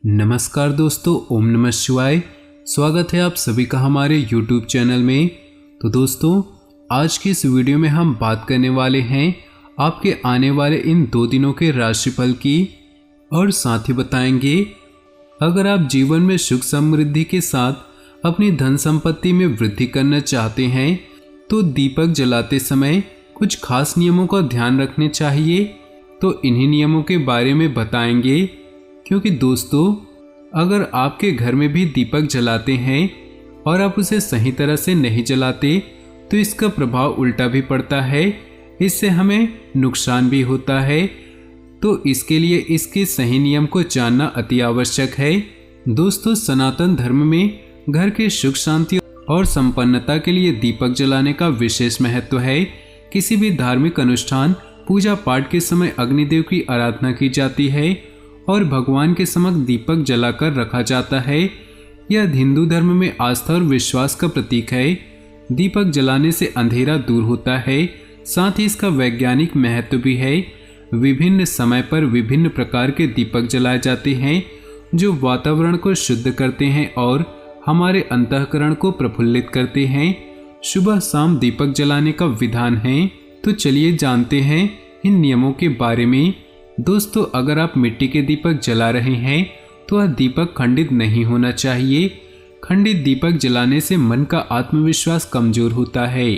नमस्कार दोस्तों, ओम नमः शिवाय। स्वागत है आप सभी का हमारे YouTube चैनल में। तो दोस्तों, आज की इस वीडियो में हम बात करने वाले हैं आपके आने वाले इन 2 दिनों के राशिफल की, और साथ ही बताएंगे अगर आप जीवन में सुख समृद्धि के साथ अपनी धन संपत्ति में वृद्धि करना चाहते हैं तो दीपक जलाते समय कुछ खास नियमों का ध्यान रखने चाहिए। तो इन्हीं नियमों के बारे में बताएंगे, क्योंकि दोस्तों अगर आपके घर में भी दीपक जलाते हैं और आप उसे सही तरह से नहीं जलाते तो इसका प्रभाव उल्टा भी पड़ता है, इससे हमें नुकसान भी होता है। तो इसके लिए इसके सही नियम को जानना अति आवश्यक है। दोस्तों, सनातन धर्म में घर के सुख शांति और संपन्नता के लिए दीपक जलाने का विशेष महत्व है। किसी भी धार्मिक अनुष्ठान, पूजा पाठ के समय अग्निदेव की आराधना की जाती है और भगवान के समक्ष दीपक जलाकर रखा जाता है। यह हिंदू धर्म में आस्था और विश्वास का प्रतीक है। दीपक जलाने से अंधेरा दूर होता है, साथ ही इसका वैज्ञानिक महत्व भी है। विभिन्न समय पर विभिन्न प्रकार के दीपक जलाए जाते हैं जो वातावरण को शुद्ध करते हैं और हमारे अंतःकरण को प्रफुल्लित करते हैं। सुबह शाम दीपक जलाने का विधान है। तो चलिए जानते हैं इन नियमों के बारे में। दोस्तों, अगर आप मिट्टी के दीपक जला रहे हैं तो वह दीपक खंडित नहीं होना चाहिए। खंडित दीपक जलाने से मन का आत्मविश्वास कमजोर होता है।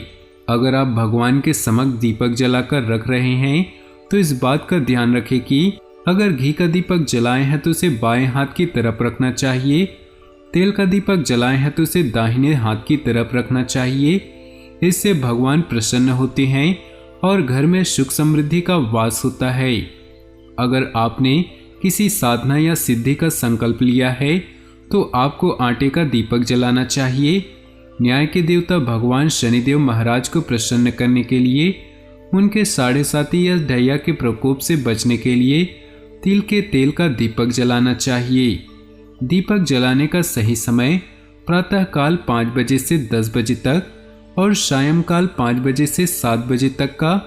अगर आप भगवान के समक्ष दीपक जलाकर रख रहे हैं तो इस बात का ध्यान रखें कि अगर घी का दीपक जलाए हैं तो उसे बाएं हाथ की तरफ रखना चाहिए। तेल का दीपक जलाए हैं तो उसे दाहिने हाथ की तरफ रखना चाहिए। इससे भगवान प्रसन्न होते हैं और घर में सुख समृद्धि का वास होता है। अगर आपने किसी साधना या सिद्धि का संकल्प लिया है तो आपको आटे का दीपक जलाना चाहिए। न्याय के देवता भगवान शनिदेव महाराज को प्रसन्न करने के लिए, उनके 7.5 या ढैया के प्रकोप से बचने के लिए तिल के तेल का दीपक जलाना चाहिए। दीपक जलाने का सही समय प्रातःकाल 5 बजे से 10 बजे तक और सायंकाल 5 बजे से 7 बजे तक का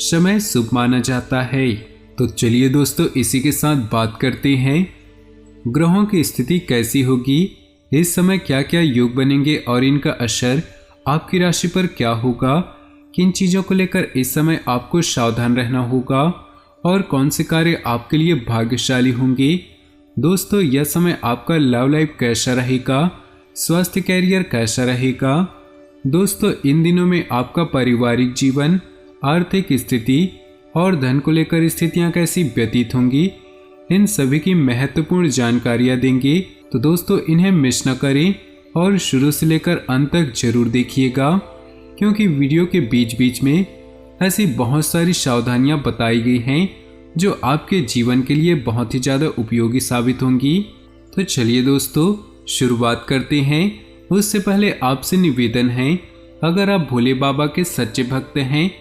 समय शुभ माना जाता है। तो चलिए दोस्तों, इसी के साथ बात करते हैं ग्रहों की स्थिति कैसी होगी, इस समय क्या क्या योग बनेंगे और इनका असर आपकी राशि पर क्या होगा, किन चीज़ों को लेकर इस समय आपको सावधान रहना होगा और कौन से कार्य आपके लिए भाग्यशाली होंगे। दोस्तों, यह समय आपका लव लाइफ कैसा रहेगा, स्वास्थ्य कैरियर कैसा रहेगा। दोस्तों, इन दिनों में आपका पारिवारिक जीवन, आर्थिक स्थिति और धन को लेकर स्थितियां कैसी व्यतीत होंगी, इन सभी की महत्वपूर्ण जानकारियां देंगे। तो दोस्तों, इन्हें मिस न करें और शुरू से लेकर अंत तक जरूर देखिएगा, क्योंकि वीडियो के बीच बीच में ऐसी बहुत सारी सावधानियां बताई गई हैं जो आपके जीवन के लिए बहुत ही ज़्यादा उपयोगी साबित होंगी। तो चलिए दोस्तों, शुरुआत करते हैं। उससे पहले आपसे निवेदन है, अगर आप भोले बाबा के सच्चे भक्त हैं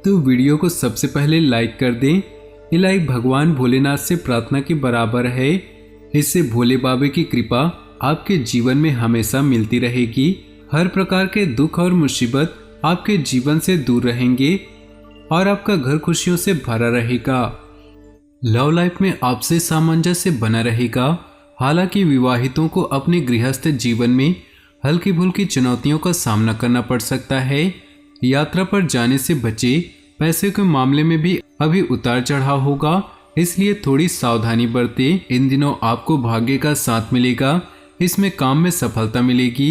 तो वीडियो को सबसे पहले लाइक कर दें। ये लाइक भगवान भोलेनाथ से प्रार्थना के बराबर है। इससे भोले बाबा की कृपा आपके जीवन में हमेशा मिलती रहेगी। हर प्रकार के दुख और मुसीबत आपके जीवन से दूर रहेंगे और आपका घर खुशियों से भरा रहेगा। लव लाइफ में आपसे सामंजस्य बना रहेगा। हालांकि विवाहितों को अपने गृहस्थ जीवन में हल्की फुल्की चुनौतियों का सामना करना पड़ सकता है। यात्रा पर जाने से बचे। पैसे के मामले में भी अभी उतार चढ़ाव होगा, इसलिए थोड़ी सावधानी बरतें। इन दिनों आपको भाग्य का साथ मिलेगा, इसमें काम में सफलता मिलेगी।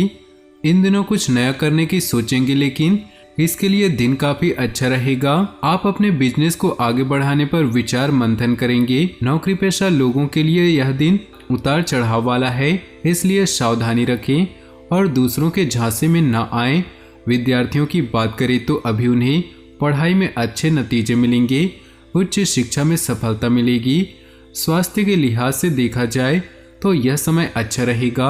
इन दिनों कुछ नया करने की सोचेंगे, लेकिन इसके लिए दिन काफी अच्छा रहेगा। आप अपने बिजनेस को आगे बढ़ाने पर विचार मंथन करेंगे। नौकरी पेशा लोगों के लिए यह दिन उतार चढ़ाव वाला है, इसलिए सावधानी रखें और दूसरों के झांसे में न आए। विद्यार्थियों की बात करें तो अभी उन्हें पढ़ाई में अच्छे नतीजे मिलेंगे, उच्च शिक्षा में सफलता मिलेगी। स्वास्थ्य के लिहाज से देखा जाए तो यह समय अच्छा रहेगा।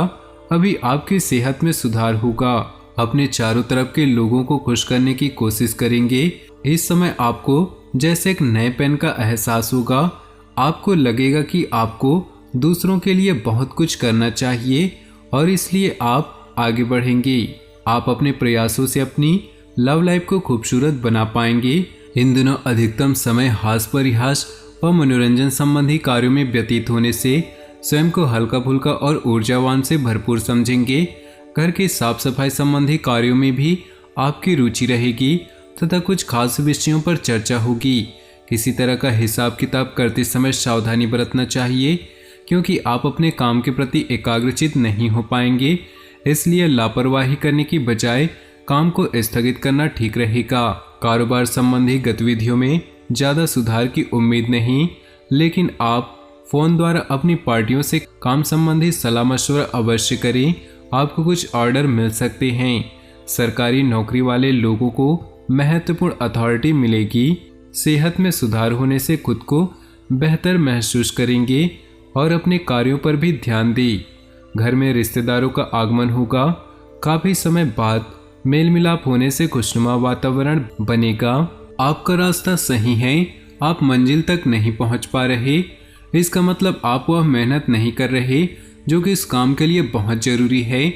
अभी आपकी सेहत में सुधार होगा। अपने चारों तरफ के लोगों को खुश करने की कोशिश करेंगे। इस समय आपको जैसे एक नए पेन का एहसास होगा। आपको लगेगा कि आपको दूसरों के लिए बहुत कुछ करना चाहिए और इसलिए आप आगे बढ़ेंगे। आप अपने प्रयासों से अपनी लव लाइफ को खूबसूरत बना पाएंगे। इन दिनों अधिकतम समय हास्य परिहास और मनोरंजन संबंधी कार्यों में व्यतीत होने से स्वयं को हल्का फुल्का और ऊर्जावान से भरपूर समझेंगे। घर की साफ सफाई संबंधी कार्यों में भी आपकी रुचि रहेगी तथा कुछ खास विषयों पर चर्चा होगी। किसी तरह का हिसाब किताब करते समय सावधानी बरतना चाहिए, क्योंकि आप अपने काम के प्रति एकाग्रचित नहीं हो पाएंगे। इसलिए लापरवाही करने की बजाय काम को स्थगित करना ठीक रहेगा। कारोबार संबंधी गतिविधियों में ज़्यादा सुधार की उम्मीद नहीं, लेकिन आप फोन द्वारा अपनी पार्टियों से काम संबंधी सलाह मशवरा अवश्य करें। आपको कुछ ऑर्डर मिल सकते हैं। सरकारी नौकरी वाले लोगों को महत्वपूर्ण अथॉरिटी मिलेगी। सेहत में सुधार होने से खुद को बेहतर महसूस करेंगे और अपने कार्यों पर भी ध्यान दें। घर में रिश्तेदारों का आगमन होगा। काफी समय बाद मेल मिलाप होने से खुशनुमा वातावरण बनेगा। आपका रास्ता सही है, आप मंजिल तक नहीं पहुंच पा रहे, इसका मतलब आप वह मेहनत नहीं कर रहे जो कि इस काम के लिए बहुत जरूरी है।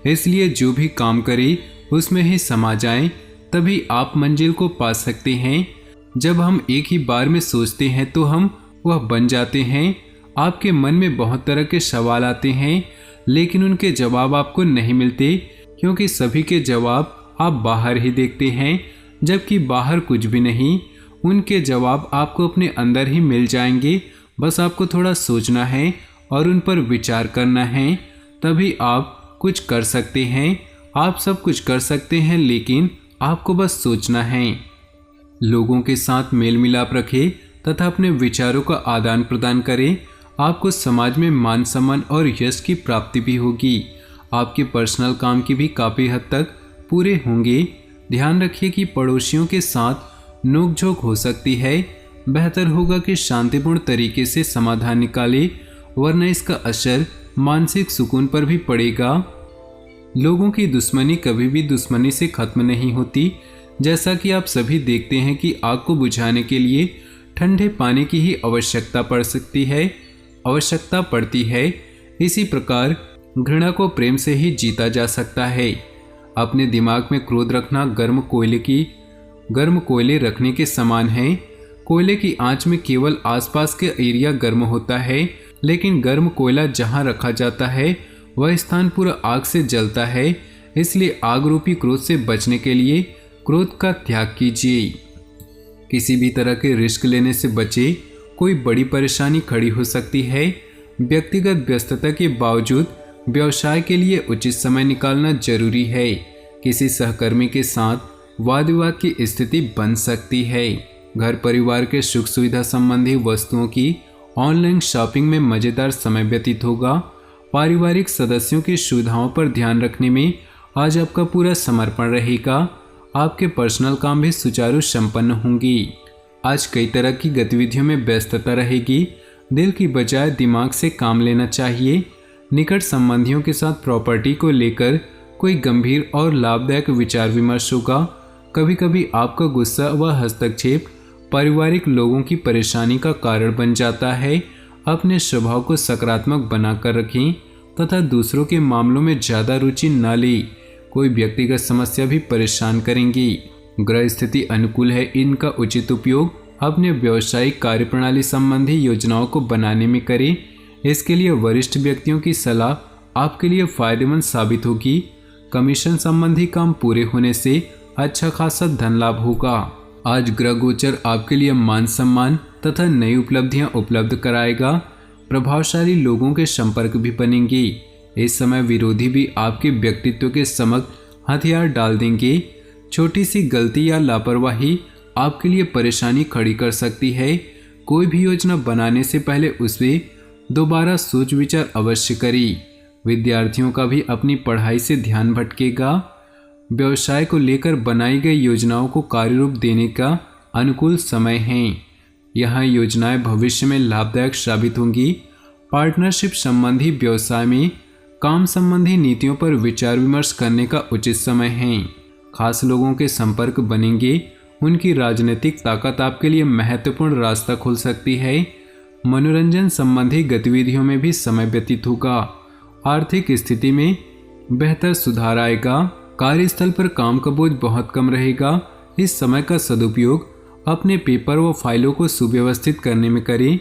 इसलिए जो भी काम करें उसमें ही समा जाएं, तभी आप मंजिल को पा सकते हैं। जब हम एक ही बार में सोचते हैं तो हम वह बन जाते हैं। आपके मन में बहुत तरह के सवाल आते हैं, लेकिन उनके जवाब आपको नहीं मिलते, क्योंकि सभी के जवाब आप बाहर ही देखते हैं, जबकि बाहर कुछ भी नहीं। उनके जवाब आपको अपने अंदर ही मिल जाएंगे। बस आपको थोड़ा सोचना है और उन पर विचार करना है, तभी आप कुछ कर सकते हैं। आप सब कुछ कर सकते हैं, लेकिन आपको बस सोचना है। लोगों के साथ मेल मिलाप रखें तथा अपने विचारों का आदान प्रदान करें। आपको समाज में मान सम्मान और यश की प्राप्ति भी होगी। आपके पर्सनल काम की भी काफ़ी हद तक पूरे होंगे। ध्यान रखिए कि पड़ोसियों के साथ नोकझोंक हो सकती है। बेहतर होगा कि शांतिपूर्ण तरीके से समाधान निकालें, वरना इसका असर मानसिक सुकून पर भी पड़ेगा। लोगों की दुश्मनी कभी भी दुश्मनी से खत्म नहीं होती। जैसा कि आप सभी देखते हैं कि आग को बुझाने के लिए ठंडे पानी की ही आवश्यकता पड़ती है। इसी प्रकार घृणा को प्रेम से ही जीता जा सकता है। अपने दिमाग में क्रोध रखना गर्म कोयले रखने के समान है। कोयले की आंच में केवल आसपास के एरिया गर्म होता है, लेकिन गर्म कोयला जहां रखा जाता है वह स्थान पूरा आग से जलता है। इसलिए आग रूपी क्रोध से बचने के लिए क्रोध का त्याग कीजिए। किसी भी तरह के रिस्क लेने से बचे। कोई बड़ी परेशानी खड़ी हो सकती है। व्यक्तिगत व्यस्तता के बावजूद व्यवसाय के लिए उचित समय निकालना जरूरी है। किसी सहकर्मी के साथ वाद विवाद की स्थिति बन सकती है। घर परिवार के सुख सुविधा संबंधी वस्तुओं की ऑनलाइन शॉपिंग में मजेदार समय व्यतीत होगा। पारिवारिक सदस्यों की सुविधाओं पर ध्यान रखने में आज आपका पूरा समर्पण रहेगा। आपके पर्सनल काम भी सुचारू संपन्न होंगी। आज कई तरह की गतिविधियों में व्यस्तता रहेगी। दिल की बजाय दिमाग से काम लेना चाहिए। निकट संबंधियों के साथ प्रॉपर्टी को लेकर कोई गंभीर और लाभदायक विचार विमर्श होगा। कभी कभी आपका गुस्सा व हस्तक्षेप पारिवारिक लोगों की परेशानी का कारण बन जाता है। अपने स्वभाव को सकारात्मक बनाकर रखें तथा दूसरों के मामलों में ज़्यादा रुचि न लें। कोई व्यक्तिगत समस्या भी परेशान करेंगी। ग्रह स्थिति अनुकूल है। इनका उचित उपयोग अपने व्यावसायिक कार्यप्रणाली संबंधी योजनाओं को बनाने में करें। इसके लिए वरिष्ठ व्यक्तियों की सलाह आपके लिए फायदेमंद साबित होगी। कमीशन संबंधी काम पूरे होने से अच्छा खासा धन लाभ होगा। आज ग्रह गोचर आपके लिए मान सम्मान तथा नई उपलब्धियां उपलब्ध कराएगा। प्रभावशाली लोगों के संपर्क भी बनेंगे। इस समय विरोधी भी आपके व्यक्तित्व के समक्ष हथियार डाल देंगे। छोटी सी गलती या लापरवाही आपके लिए परेशानी खड़ी कर सकती है। कोई भी योजना बनाने से पहले उसे दोबारा सोच विचार अवश्य करें। विद्यार्थियों का भी अपनी पढ़ाई से ध्यान भटकेगा। व्यवसाय को लेकर बनाई गई योजनाओं को कार्यरूप देने का अनुकूल समय है। यह योजनाएं भविष्य में लाभदायक साबित होंगी। पार्टनरशिप संबंधी व्यवसाय में काम संबंधी नीतियों पर विचार विमर्श करने का उचित समय है। खास लोगों के संपर्क बनेंगे। उनकी राजनीतिक ताकत आपके लिए महत्वपूर्ण रास्ता खोल सकती है। मनोरंजन संबंधी गतिविधियों में भी समय व्यतीत होगा। आर्थिक स्थिति में बेहतर सुधार आएगा। कार्यस्थल पर काम का बोझ बहुत कम रहेगा। इस समय का सदुपयोग अपने पेपर व फाइलों को सुव्यवस्थित करने में करें।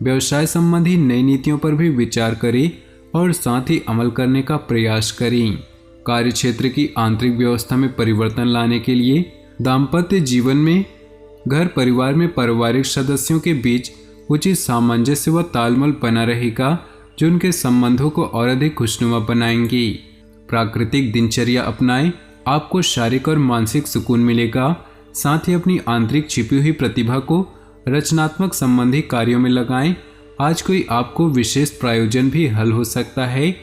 व्यवसाय संबंधी नई नीतियों पर भी विचार करें और साथ ही अमल करने का प्रयास करें। कार्यक्षेत्र की आंतरिक व्यवस्था में परिवर्तन लाने के लिए दाम्पत्य जीवन में घर परिवार में पारिवारिक सदस्यों के बीच उचित सामंजस्य व तालमेल बना रहेगा, जो उनके संबंधों को और अधिक खुशनुमा बनाएंगे। प्राकृतिक दिनचर्या अपनाएं, आपको शारीरिक और मानसिक सुकून मिलेगा। साथ ही अपनी आंतरिक छिपी हुई प्रतिभा को रचनात्मक संबंधी कार्यों में लगाएं। आज कोई आपको विशेष प्रायोजन भी हल हो सकता है।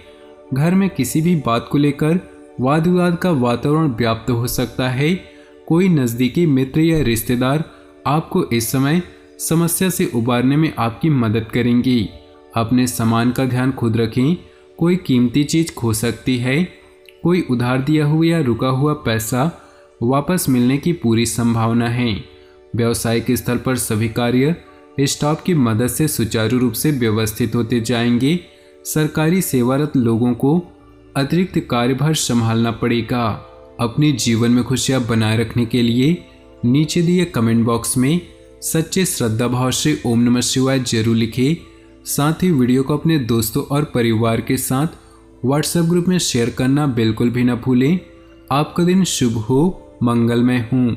घर में किसी भी बात को लेकर वाद विवाद का वातावरण व्याप्त हो सकता है। कोई नज़दीकी मित्र या रिश्तेदार आपको इस समय समस्या से उबारने में आपकी मदद करेंगी। अपने सामान का ध्यान खुद रखें, कोई कीमती चीज़ खो सकती है। कोई उधार दिया हुआ या रुका हुआ पैसा वापस मिलने की पूरी संभावना है। व्यावसायिक स्थल पर सभी कार्य स्टाफ की मदद से सुचारू रूप से व्यवस्थित होते जाएंगे। सरकारी सेवारत लोगों को अतिरिक्त कार्यभार संभालना पड़ेगा। अपने जीवन में खुशियां बनाए रखने के लिए नीचे दिए कमेंट बॉक्स में सच्चे श्रद्धा भाव से ओम नमः शिवाय जरूर लिखें। साथ ही वीडियो को अपने दोस्तों और परिवार के साथ व्हाट्सएप ग्रुप में शेयर करना बिल्कुल भी न भूलें। आपका दिन शुभ हो, मंगलमय हो।